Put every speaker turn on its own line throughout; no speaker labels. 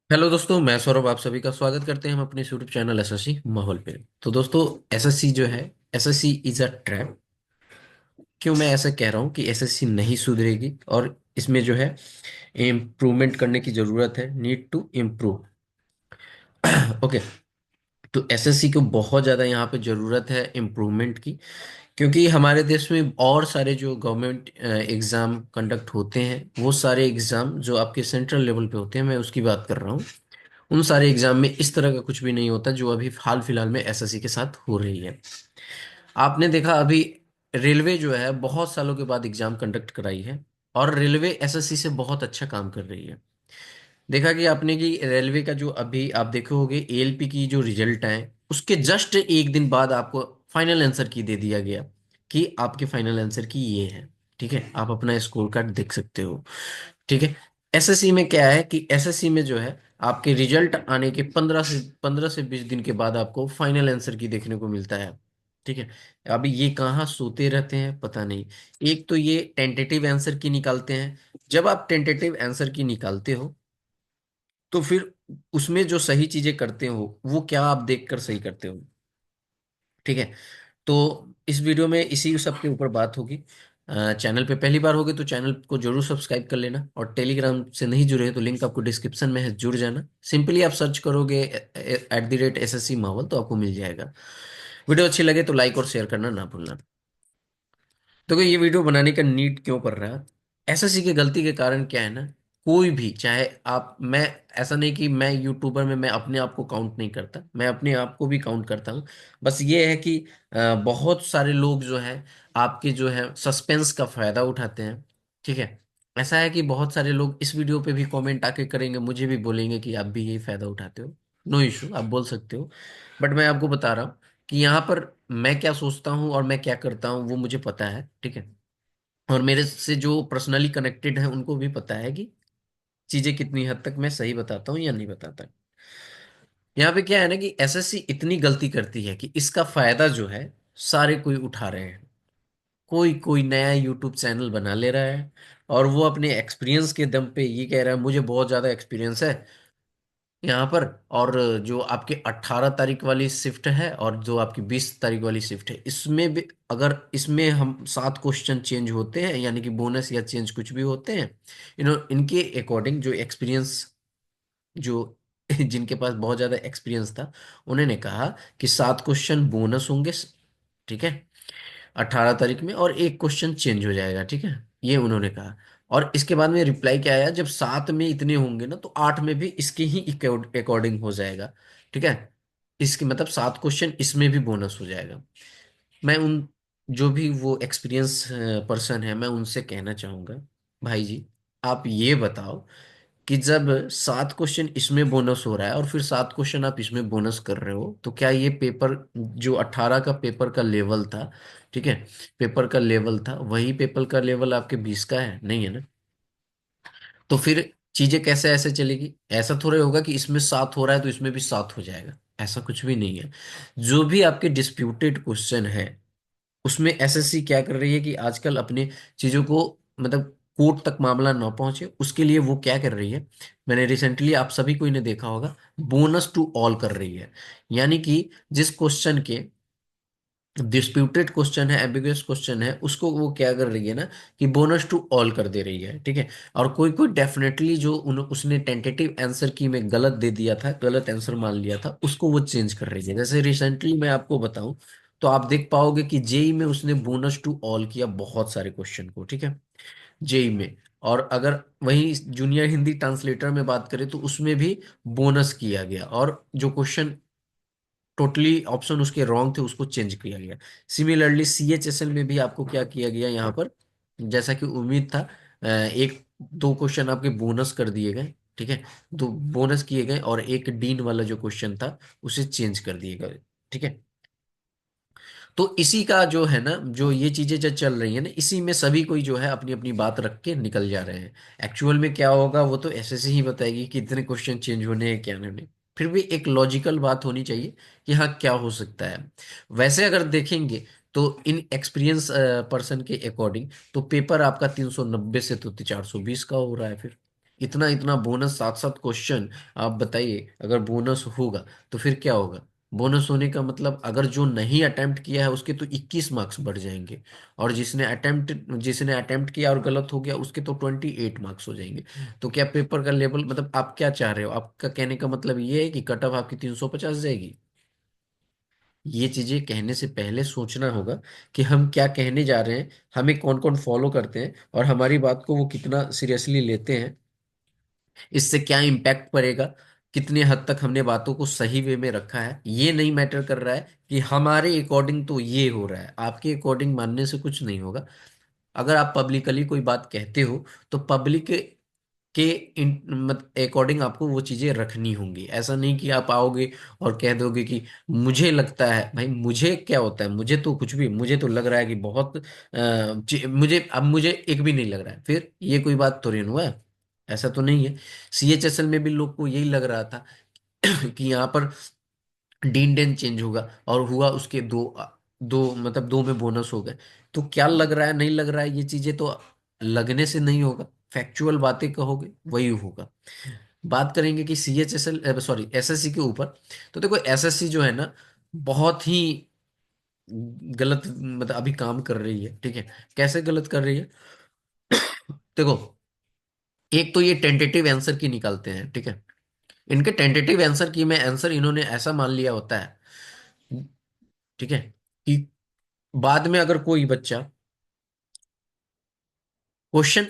Hello दोस्तों, मैं सौरभ आप सभी का स्वागत करते हैं हम अपने यूट्यूब चैनल एसएससी माहौल पे। तो दोस्तों, एसएससी जो है, एसएससी इज अ ट्रैप। क्यों मैं ऐसा कह रहा हूँ कि एसएससी नहीं सुधरेगी और इसमें जो है इम्प्रूवमेंट करने की जरूरत है, नीड टू इम्प्रूव। ओके। तो एसएससी को बहुत ज़्यादा यहाँ पे ज़रूरत है इम्प्रूवमेंट की, क्योंकि हमारे देश में और सारे जो गवर्नमेंट एग्ज़ाम कंडक्ट होते हैं, वो सारे एग्ज़ाम जो आपके सेंट्रल लेवल पे होते हैं, मैं उसकी बात कर रहा हूँ। उन सारे एग्जाम में इस तरह का कुछ भी नहीं होता जो अभी हाल फिलहाल में एसएससी के साथ हो रही है। आपने देखा अभी रेलवे जो है बहुत सालों के बाद एग्जाम कंडक्ट कराई है, और रेलवे एसएससी से बहुत अच्छा काम कर रही है। देखा कि आपने कि रेलवे का जो अभी आप देखे होंगे एएलपी की जो रिजल्ट है, उसके जस्ट एक दिन बाद आपको फाइनल आंसर की दे दिया गया कि आपके फाइनल आंसर की ये है। ठीक है, आप अपना स्कोर कार्ड देख सकते हो। ठीक है। एसएससी में क्या है कि एसएससी में जो है आपके रिजल्ट आने के 15 से 20 दिन के बाद आपको फाइनल आंसर की देखने को मिलता है। ठीक है। अभी ये कहाँ सोते रहते हैं पता नहीं। एक तो ये टेंटेटिव आंसर की निकालते हैं। जब आप टेंटेटिव आंसर की निकालते हो, तो फिर उसमें जो सही चीजें करते हो वो क्या आप देखकर सही करते हो। ठीक है। तो इस वीडियो में इसी सब के ऊपर बात होगी। चैनल पे पहली बार होगे तो चैनल को जरूर सब्सक्राइब कर लेना, और टेलीग्राम से नहीं जुड़े हैं तो लिंक आपको डिस्क्रिप्शन में है, जुड़ जाना। सिंपली आप सर्च करोगे @SSC मावल तो आपको मिल जाएगा। वीडियो अच्छी लगे तो लाइक और शेयर करना ना भूलना। तो ये वीडियो बनाने का नीड क्यों कर रहा है? एसएससी की गलती के कारण क्या है ना, कोई भी चाहे आप, मैं, ऐसा नहीं कि मैं यूट्यूबर में मैं अपने आप को काउंट नहीं करता, मैं अपने आप को भी काउंट करता हूँ। बस ये है कि बहुत सारे लोग जो है आपके जो है सस्पेंस का फायदा उठाते हैं। ठीक है। ऐसा है कि बहुत सारे लोग इस वीडियो पे भी कमेंट आके करेंगे, मुझे भी बोलेंगे कि आप भी यही फायदा उठाते हो। नो इशू, आप बोल सकते हो। बट मैं आपको बता रहा हूँ कि यहाँ पर मैं क्या सोचता हूँ और मैं क्या करता हूँ वो मुझे पता है। ठीक है। और मेरे से जो पर्सनली कनेक्टेड है उनको भी पता है कि चीजें कितनी हद तक मैं सही बताता हूँ या नहीं बताता। यहाँ पे क्या है ना कि एसएससी इतनी गलती करती है कि इसका फायदा जो है सारे कोई उठा रहे हैं। कोई कोई नया यूट्यूब चैनल बना ले रहा है, और वो अपने एक्सपीरियंस के दम पे ये कह रहा है मुझे बहुत ज्यादा एक्सपीरियंस है यहाँ पर। और जो आपकी 18 तारीख वाली शिफ्ट है और जो आपकी 20 तारीख वाली शिफ्ट है, इसमें भी अगर इसमें हम 7 क्वेश्चन चेंज होते हैं, यानी कि बोनस या चेंज कुछ भी होते हैं, इनके अकॉर्डिंग जो एक्सपीरियंस, जो जिनके पास बहुत ज्यादा एक्सपीरियंस था, उन्होंने कहा कि 7 क्वेश्चन बोनस होंगे। ठीक है। 18 तारीख में, और एक क्वेश्चन चेंज हो जाएगा। ठीक है। ये उन्होंने कहा। और इसके बाद में रिप्लाई क्या आया, जब 7 में इतने होंगे ना तो 8 में भी इसके ही अकॉर्डिंग हो जाएगा। ठीक है। इसके मतलब 7 क्वेश्चन इसमें भी बोनस हो जाएगा। मैं उन जो भी वो एक्सपीरियंस पर्सन है, मैं उनसे कहना चाहूंगा, भाई जी, आप ये बताओ कि जब 7 क्वेश्चन इसमें बोनस हो रहा है और फिर 7 क्वेश्चन आप इसमें बोनस कर रहे हो, तो क्या ये पेपर जो 18 का पेपर का लेवल था, ठीक है, पेपर का लेवल था, वही पेपर का लेवल आपके 20 का है? नहीं है ना। तो फिर चीजें कैसे ऐसे चलेगी? ऐसा थोड़ा होगा कि इसमें 7 हो रहा है तो इसमें भी 7 हो जाएगा। ऐसा कुछ भी नहीं है। जो भी आपके डिस्प्यूटेड क्वेश्चन है, उसमें एसएससी क्या कर रही है कि आजकल अपने चीजों को, मतलब कोर्ट तक मामला ना पहुंचे उसके लिए वो क्या कर रही है, मैंने रिसेंटली आप सभी को इन्हें देखा होगा, बोनस टू ऑल कर रही है। यानी कि जिस क्वेश्चन के डिस्प्यूटेड क्वेश्चन है, एम्बिगुअस क्वेश्चन है, उसको वो क्या कर रही है ना कि बोनस टू ऑल कर दे रही है। ठीक है। और कोई कोई डेफिनेटली जो उसने टेंटेटिव आंसर की में गलत दे दिया था, गलत आंसर मान लिया था, उसको वो चेंज कर रही है। जैसे रिसेंटली मैं आपको बताऊं तो आप देख पाओगे कि जेई में उसने बोनस टू ऑल किया बहुत सारे क्वेश्चन को। ठीक है। जेई में। और अगर वही जूनियर हिंदी ट्रांसलेटर में बात करें तो उसमें भी बोनस किया गया, और जो क्वेश्चन टोटली ऑप्शन उसके रॉन्ग थे उसको चेंज किया गया। सिमिलरली सीएचएसएल में भी आपको क्या किया गया यहाँ पर, जैसा कि उम्मीद था, एक दो क्वेश्चन आपके बोनस कर दिए गए। ठीक है। दो बोनस किए गए, और एक डीन वाला जो क्वेश्चन था उसे चेंज कर दिए गए। ठीक है। तो इसी का जो है ना, जो ये चीजें जो चल रही है ना, इसी में सभी कोई जो है अपनी अपनी बात रख के निकल जा रहे हैं। एक्चुअल में क्या होगा वो तो एसएससी ही बताएगी कि इतने क्वेश्चन चेंज होने हैं क्या नहीं। फिर भी एक लॉजिकल बात होनी चाहिए कि हाँ क्या हो सकता है। वैसे अगर देखेंगे तो इन एक्सपीरियंस पर्सन के अकॉर्डिंग तो पेपर आपका 390 से तो 420 का हो रहा है फिर। इतना इतना बोनस, 7 7 क्वेश्चन। आप बताइए, अगर बोनस होगा तो फिर क्या होगा? बोनस होने का मतलब, अगर जो नहीं अटेम्प्ट किया है उसके तो 21 मार्क्स बढ़ जाएंगे, और जिसने अटेम्प्ट किया और गलत हो गया उसके तो 28 मार्क्स हो जाएंगे। तो क्या पेपर का लेवल, मतलब आप क्या चाह रहे हो? आपका कहने का मतलब ये है कि कट ऑफ आपकी 350 जाएगी? ये चीजें कहने से पहले सोचना होगा कि हम क्या कहने जा रहे हैं, हमें कौन कौन फॉलो करते हैं, और हमारी बात को वो कितना सीरियसली लेते हैं, इससे क्या इम्पैक्ट पड़ेगा, कितने हद तक हमने बातों को सही वे में रखा है। ये नहीं मैटर कर रहा है कि हमारे अकॉर्डिंग तो ये हो रहा है, आपके अकॉर्डिंग मानने से कुछ नहीं होगा। अगर आप पब्लिकली कोई बात कहते हो तो पब्लिक के अकॉर्डिंग आपको वो चीजें रखनी होंगी। ऐसा नहीं कि आप आओगे और कह दोगे कि मुझे लगता है। भाई मुझे क्या होता है? मुझे तो कुछ भी, मुझे तो लग रहा है कि बहुत मुझे एक भी नहीं लग रहा है, फिर ये कोई बात थोड़ी ना हुआ है। ऐसा तो नहीं है। सीएचएसएल में भी लोग को यही लग रहा था कि यहाँ पर डीन डेन चेंज होगा, और हुआ उसके दो, मतलब दो में बोनस हो गए। तो क्या लग रहा है नहीं लग रहा है, ये चीजें तो लगने से नहीं होगा। फैक्चुअल बातें कहोगे वही होगा। बात करेंगे कि सीएचएसएल, सॉरी, एसएससी के ऊपर। तो देखो एसएससी जो है ना, बहुत ही गलत, मतलब अभी काम कर रही है, ठीक है। कैसे गलत कर रही है? देखो, एक तो ये टेंटेटिव आंसर की निकालते हैं, ठीक है। इनके टेंटेटिव आंसर की में आंसर इन्होंने ऐसा मान लिया होता है, ठीक है, कि बाद में अगर कोई बच्चा क्वेश्चन,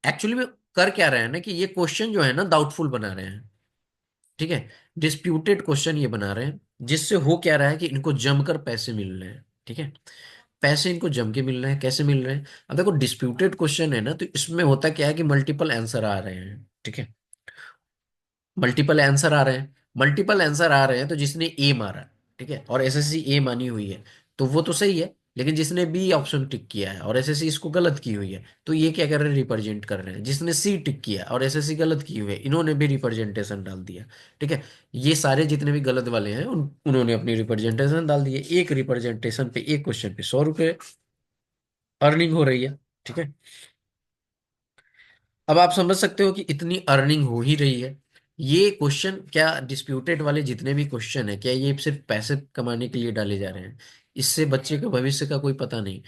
एक्चुअली में कर क्या रहे हैं ना, कि ये क्वेश्चन जो है ना डाउटफुल बना रहे हैं, ठीक है। डिस्प्यूटेड क्वेश्चन ये बना रहे हैं, जिससे हो क्या रहा है कि इनको जमकर पैसे मिल रहे हैं, ठीक है। पैसे इनको जम के मिल रहे हैं, कैसे मिल रहे हैं? अब देखो, डिस्प्यूटेड क्वेश्चन है ना, तो इसमें होता क्या है कि मल्टीपल आंसर आ रहे हैं, ठीक है। मल्टीपल आंसर आ रहे हैं, तो जिसने ए मारा, ठीक है, और एसएससी ए मानी हुई है, तो वो तो सही है। लेकिन जिसने बी ऑप्शन टिक किया है और एसएससी इसको गलत की हुई है, तो ये क्या कर रहे हैं? रिप्रेजेंट कर रहे हैं। जिसने सी टिक किया और एसएससी गलत की हुई है, इन्होंने भी रिप्रेजेंटेशन डाल दिया, ठीक है। ये सारे जितने भी गलत वाले हैं उन्होंने अपनी रिप्रेजेंटेशन डाल दिए। एक रिप्रेजेंटेशन पे, एक क्वेश्चन पे 100 रुपये अर्निंग हो रही है, ठीक है। अब आप समझ सकते हो कि इतनी अर्निंग हो ही रही है। ये क्वेश्चन, क्या डिस्प्यूटेड वाले जितने भी क्वेश्चन है, क्या ये सिर्फ पैसे कमाने के लिए डाले जा रहे हैं? इससे बच्चे के भविष्य का कोई पता नहीं।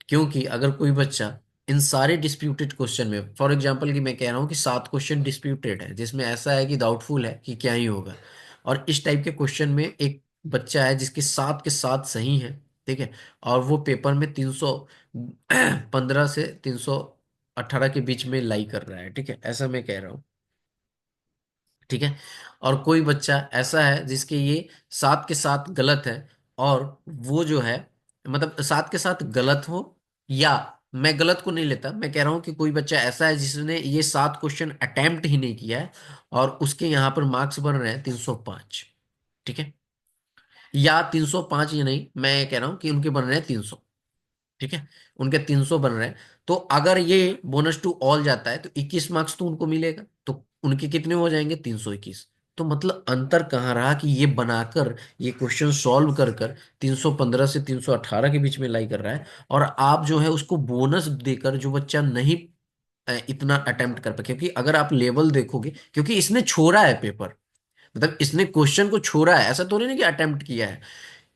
क्योंकि अगर कोई बच्चा इन सारे डिस्प्यूटेड क्वेश्चन में, फॉर एग्जांपल कि मैं कह रहा हूँ कि 7 क्वेश्चन डिस्प्यूटेड है, जिसमें ऐसा है कि डाउटफुल है कि क्या ही होगा, और इस टाइप के क्वेश्चन में एक बच्चा है जिसके 7 के 7 सही है, ठीक है, और वो पेपर में 315 से 318 के बीच में लाई कर रहा है, ठीक है, ऐसा मैं कह रहा हूँ, ठीक है। और कोई बच्चा ऐसा है जिसके ये 7 के 7 गलत है, और वो जो है, मतलब 7 के 7 गलत हो, या मैं गलत को नहीं लेता, मैं कह रहा हूं कि कोई बच्चा ऐसा है जिसने ये 7 क्वेश्चन अटेम्प्ट ही नहीं किया है, और उसके यहाँ पर मार्क्स बन रहे हैं 305, ठीक है। या 305, ये नहीं, मैं कह रहा हूं कि उनके बन रहे हैं 300, ठीक है। उनके 300 बन रहे हैं। तो अगर ये बोनस टू ऑल जाता है तो 21 मार्क्स तो उनको मिलेगा, तो उनके कितने हो जाएंगे? 321। तो मतलब अंतर कहाँ रहा कि ये बनाकर, ये क्वेश्चन सॉल्व कर कर 315 से 318 के बीच में लाई कर रहा है, और आप जो है उसको बोनस देकर, जो बच्चा नहीं इतना अटेम्प्ट कर पाए, क्योंकि अगर आप लेवल देखोगे, क्योंकि इसने छोड़ा है पेपर, मतलब इसने क्वेश्चन को छोड़ा है, ऐसा तो नहीं कि अटेम्प्ट किया है।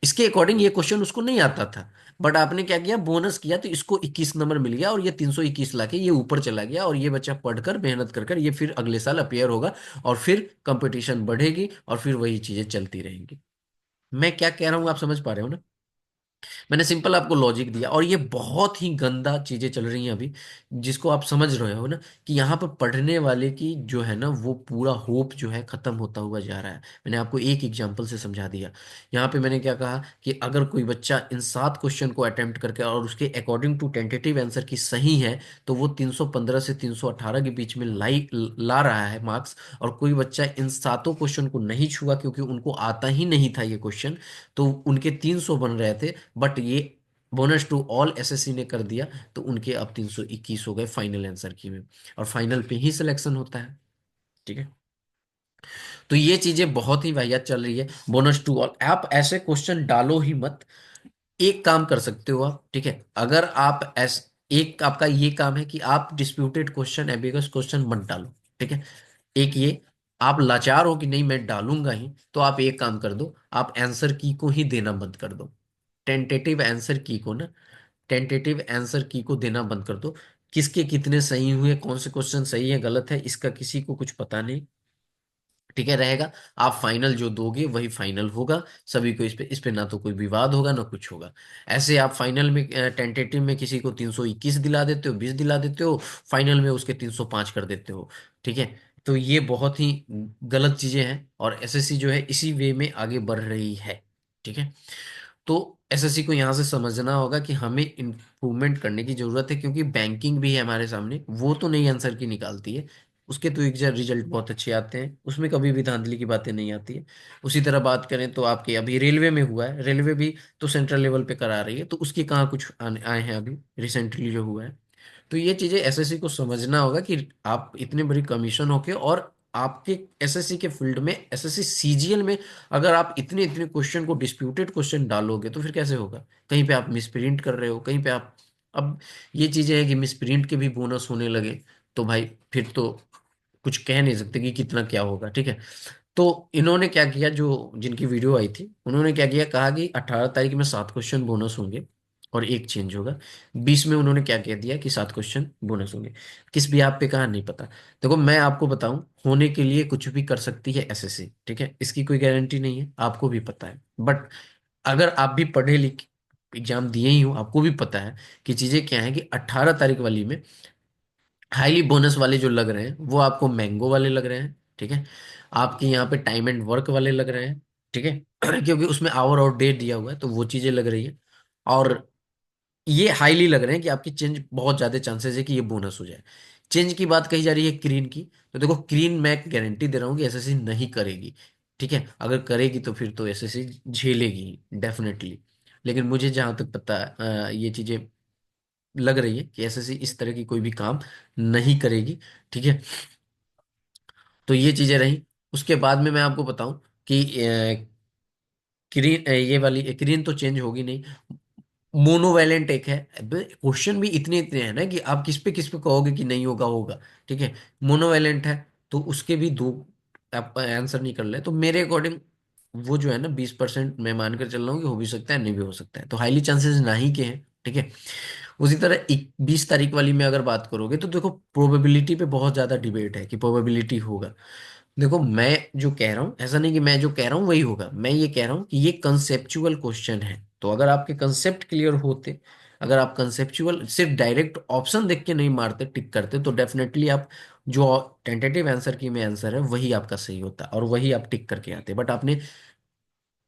इसके अकॉर्डिंग ये क्वेश्चन उसको नहीं आता था, बट आपने क्या किया? बोनस किया, तो इसको 21 नंबर मिल गया, और ये 321 लाके ये ऊपर चला गया, और ये बच्चा पढ़कर मेहनत कर कर ये फिर अगले साल अपियर होगा, और फिर कंपटीशन बढ़ेगी, और फिर वही चीजें चलती रहेंगी। मैं क्या कह रहा हूँ, आप समझ पा रहे हो ना? मैंने सिंपल आपको लॉजिक दिया, और ये बहुत ही गंदा चीजें चल रही हैं अभी, जिसको आप समझ रहे हो ना, कि यहाँ पर पढ़ने वाले की जो है ना, वो पूरा होप जो है खत्म होता हुआ जा रहा है। मैंने आपको एक एग्जांपल से समझा दिया। यहाँ पे मैंने क्या कहा कि अगर कोई बच्चा इन 7 क्वेश्चन को अटेम्प्ट करके और उसके अकॉर्डिंग टू टेंटेटिव आंसर की सही है, तो वो 315 से 318 के बीच में ला रहा है मार्क्स। और कोई बच्चा इन 7 क्वेश्चन को नहीं छुआ, क्योंकि उनको आता ही नहीं था ये क्वेश्चन, तो उनके 300 बन रहे थे, बट ये बोनस टू ऑल एसएससी ने कर दिया, तो उनके अब 321 हो गए फाइनल आंसर की में। और फाइनल पे ही सिलेक्शन होता है, ठीक है। तो ये चीजें बहुत ही वाहियात चल रही है। बोनस टू ऑल, आप ऐसे क्वेश्चन डालो ही मत। एक काम कर सकते हो आप, ठीक है, अगर आप एक आपका ये काम है कि आप डिस्प्यूटेड क्वेश्चन, एबिगस क्वेश्चन मत डालो, ठीक है। एक ये, आप लाचार हो कि नहीं मैं डालूंगा ही, तो आप एक काम कर दो, आप आंसर की को ही देना बंद कर दो। टेंटेटिव आंसर की को ना, टेंटेटिव आंसर की को देना बंद कर दो। किसके कितने सही हुए, कौन से क्वेश्चन सही है गलत है, इसका किसी को कुछ पता नहीं। ठीक है रहेगा। आप फाइनल जो दोगे वही फाइनल होगा। सभी को इस पे ना तो कोई विवाद होगा ना कुछ होगा। ऐसे आप फाइनल में टेंटेटिव में किसी को 321 दिला देते हो, 20 दिला देते हो, फाइनल में उसके 305 कर देते हो। ठीक है। तो ये बहुत ही गलत चीजें हैं, और एसएससी जो है इसी वे में आगे बढ़ रही है। ठीक है। तो एसएससी को यहाँ से समझना होगा कि हमें इम्प्रूवमेंट करने की जरूरत है, क्योंकि बैंकिंग भी है हमारे सामने, वो तो नई आंसर की निकालती है, उसके तो एग्जाम रिजल्ट बहुत अच्छे आते हैं, उसमें कभी भी धांधली की बातें नहीं आती है। उसी तरह बात करें तो आपके अभी रेलवे में हुआ है, रेलवे भी तो सेंट्रल लेवल पे करा रही है, तो उसके कहाँ कुछ आए हैं अभी रिसेंटली जो हुआ है। तो ये चीजें एसएससी को समझना होगा कि आप इतनी बड़ी कमीशन होके, और आपके एसएससी के फील्ड में, एसएससी सीजीएल में, अगर आप इतने इतने क्वेश्चन को, डिस्प्यूटेड क्वेश्चन डालोगे तो फिर कैसे होगा। कहीं पे आप मिसप्रिंट कर रहे हो, कहीं पे आप, अब ये चीजें हैं कि मिसप्रिंट के भी बोनस होने लगे, तो भाई फिर तो कुछ कह नहीं सकते कि कितना क्या होगा। ठीक है। तो इन्होंने क्या किया, जो जिनकी वीडियो आई थी उन्होंने क्या किया, कहा कि 18 तारीख में 7 क्वेश्चन बोनस होंगे और एक चेंज होगा। 20 में उन्होंने क्या कह दिया कि 7 क्वेश्चन बोनस होंगे। किस भी आप पे कहा नहीं पता। देखो मैं आपको बताऊं, होने के लिए कुछ भी कर सकती है एसएससी, ठीक है, इसकी कोई गारंटी नहीं है, आपको भी पता है। बट अगर आप भी पढ़े लिखे एग्जाम दिए ही हो, आपको भी पता है कि चीजें क्या है, कि 18 तारीख वाली में हाईली बोनस वाले जो लग रहे हैं वो आपको मैंगो वाले लग रहे हैं। ठीक है। आपके यहाँ पे टाइम एंड वर्क वाले लग रहे हैं। ठीक है। क्योंकि उसमें आवर और डे दिया हुआ है, तो वो चीजें लग रही है। और ये हाईली लग रहे हैं कि आपकी चेंज, बहुत ज्यादा चांसेस है कि ये बोनस हो जाए। चेंज की बात कही जा रही है क्रीन की, तो देखो क्रीन मैं गारंटी दे रहा हूँ कि एसएससी नहीं करेगी। ठीक है। अगर करेगी तो फिर तो एसएससी झेलेगी डेफिनेटली। लेकिन मुझे जहां तक पता है, ये चीजें लग रही है कि एसएससी इस तरह की कोई भी काम नहीं करेगी। ठीक है। तो ये चीजें रही। उसके बाद में मैं आपको बताऊं कि ये वाली क्रीन तो चेंज होगी नहीं। मोनोवैलेंट एक है। क्वेश्चन भी इतने इतने हैं ना कि आप किस पे कहोगे कि नहीं होगा, होगा। ठीक है। मोनोवैलेंट है, तो उसके भी दो आप आंसर नहीं कर ले, तो मेरे अकॉर्डिंग वो जो है ना 20% मैं मानकर चल रहा हूँ कि हो भी सकता है, नहीं भी हो सकता है, तो हाईली चांसेस नहीं के हैं। ठीक है। उसी तरह 20 तारीख वाली में अगर बात करोगे तो देखो प्रोबेबिलिटी पे बहुत ज्यादा डिबेट है कि प्रोबेबिलिटी होगा। देखो मैं जो कह रहा हूँ, ऐसा नहीं कि मैं जो कह रहा हूँ वही होगा, मैं ये कह रहा हूँ कि ये कंसेप्चुअल क्वेश्चन है, तो अगर आपके कंसेप्ट क्लियर होते, अगर आप कंसेप्चुअल सिर्फ डायरेक्ट ऑप्शन देख के नहीं मारते टिक करते, तो डेफिनेटली आप जो टेंटेटिव आंसर की में आंसर है वही आपका सही होता और वही आप टिक करके आते। बट आपने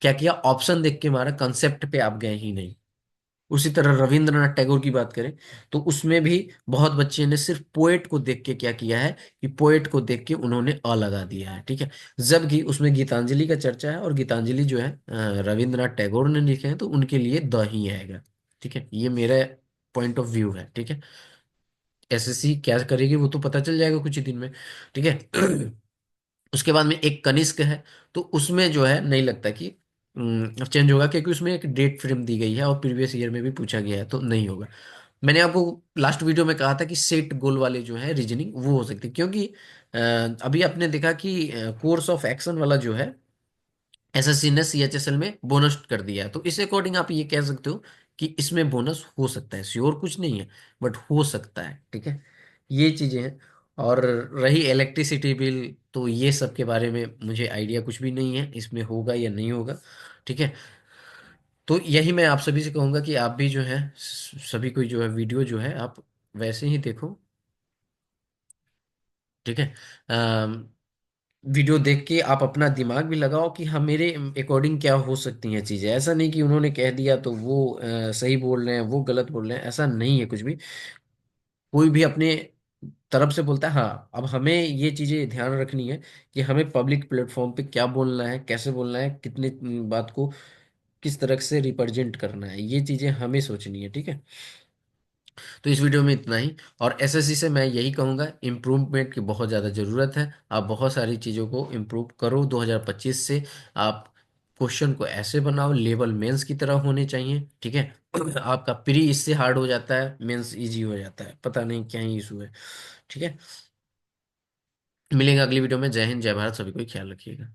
क्या किया, ऑप्शन देख के मारा, कंसेप्ट पे आप गए ही नहीं। उसी तरह रविंद्रनाथ टैगोर की बात करें तो उसमें भी बहुत बच्चे ने सिर्फ पोएट को देख के क्या किया है, कि पोएट को देख के उन्होंने अ लगा दिया है। ठीक है। जबकि उसमें गीतांजलि का चर्चा है, और गीतांजलि जो है रविंद्रनाथ टैगोर ने लिखे हैं, तो उनके लिए द ही आएगा। ठीक है। ये मेरा पॉइंट ऑफ व्यू है। ठीक है। एसएससी क्या करेगी वो तो पता चल जाएगा कुछ ही दिन में। ठीक है। उसके बाद में एक कनिष्क है, तो उसमें जो है नहीं लगता कि चेंज होगा, क्योंकि उसमें एक डेट फ्रेम दी गई है और प्रीवियस ईयर में भी पूछा गया है, तो नहीं होगा। मैंने आपको लास्ट वीडियो में कहा था कि सेट गोल वाले जो है रीजनिंग वो हो सकती है, क्योंकि अभी आपने देखा कि कोर्स ऑफ एक्शन वाला जो है एसएससी ने सीएचएसएल में बोनस कर दिया है, तो इस अकॉर्डिंग आप ये कह सकते हो कि इसमें बोनस हो सकता है, श्योर कुछ नहीं है बट हो सकता है। ठीक है। ये चीजें हैं। और रही इलेक्ट्रिसिटी बिल, तो ये सब के बारे में मुझे आइडिया कुछ भी नहीं है, इसमें होगा या नहीं होगा। ठीक है। तो यही मैं आप सभी से कहूंगा कि आप भी जो है सभी कोई जो है वीडियो जो है आप वैसे ही देखो। ठीक है। वीडियो देख के आप अपना दिमाग भी लगाओ कि हाँ मेरे अकॉर्डिंग क्या हो सकती हैं चीजें। ऐसा नहीं कि उन्होंने कह दिया तो वो सही बोल रहे हैं, वो गलत बोल रहे हैं, ऐसा नहीं है कुछ भी। कोई भी अपने तरफ से बोलता है, हाँ अब हमें ये चीजें ध्यान रखनी है कि हमें पब्लिक प्लेटफॉर्म पे क्या बोलना है, कैसे बोलना है, कितने बात को किस तरह से रिप्रेजेंट करना है, ये चीजें हमें सोचनी है। ठीक है। तो इस वीडियो में इतना ही। और एसएससी से मैं यही कहूँगा, इम्प्रूवमेंट की बहुत ज़्यादा ज़रूरत है, आप बहुत सारी चीज़ों को इम्प्रूव करो 2025 से। आप क्वेश्चन को ऐसे बनाओ, लेवल मेंस की तरह होने चाहिए। ठीक है। आपका प्री इससे हार्ड हो जाता है, मेंस इजी हो जाता है, पता नहीं क्या ही इशू है। ठीक है। मिलेंगे अगली वीडियो में। जय हिंद, जय भारत, सभी को ख्याल रखिएगा।